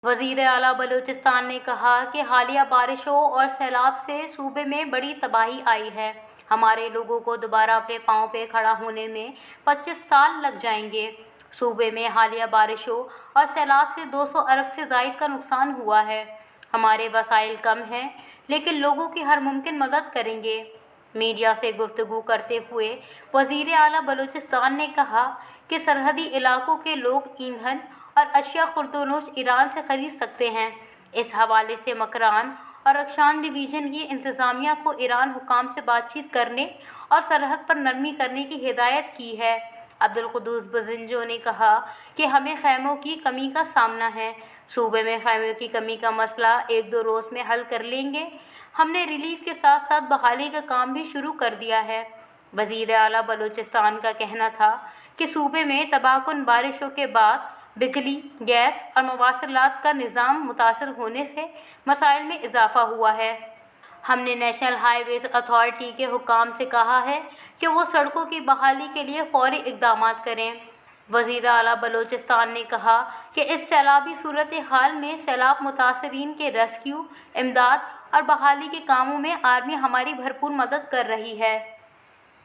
وزیر اعلیٰ بلوچستان نے کہا کہ حالیہ بارشوں اور سیلاب سے صوبے میں بڑی تباہی آئی ہے۔ ہمارے لوگوں کو دوبارہ اپنے پاؤں پہ کھڑا ہونے میں 25 سال لگ جائیں گے۔ صوبے میں حالیہ بارشوں اور سیلاب سے 200 ارب سے زائد کا نقصان ہوا ہے۔ ہمارے وسائل کم ہیں لیکن لوگوں کی ہر ممکن مدد کریں گے۔ میڈیا سے گفتگو کرتے ہوئے وزیر اعلیٰ بلوچستان نے کہا کہ سرحدی علاقوں کے لوگ ایندھن اور اشیاء خوردونوش ایران سے خرید سکتے ہیں۔ اس حوالے سے مکران اور رخشان ڈویژن کی انتظامیہ کو ایران حکام سے بات چیت کرنے اور سرحد پر نرمی کرنے کی ہدایت کی ہے۔ عبدالقدوس بزنجو نے کہا کہ ہمیں خیموں کی کمی کا سامنا ہے۔ صوبے میں خیموں کی کمی کا مسئلہ 1-2 روز میں حل کر لیں گے۔ ہم نے ریلیف کے ساتھ ساتھ بحالی کا کام بھی شروع کر دیا ہے۔ وزیر اعلیٰ بلوچستان کا کہنا تھا کہ صوبے میں تباہ کن بارشوں کے بعد بجلی، گیس اور مواصلات کا نظام متاثر ہونے سے مسائل میں اضافہ ہوا ہے۔ ہم نے نیشنل ہائی ویز اتھارٹی کے حکام سے کہا ہے کہ وہ سڑکوں کی بحالی کے لیے فوری اقدامات کریں۔ وزیر اعلیٰ بلوچستان نے کہا کہ اس سیلابی صورتحال میں سیلاب متاثرین کے ریسکیو، امداد اور بحالی کے کاموں میں آرمی ہماری بھرپور مدد کر رہی ہے۔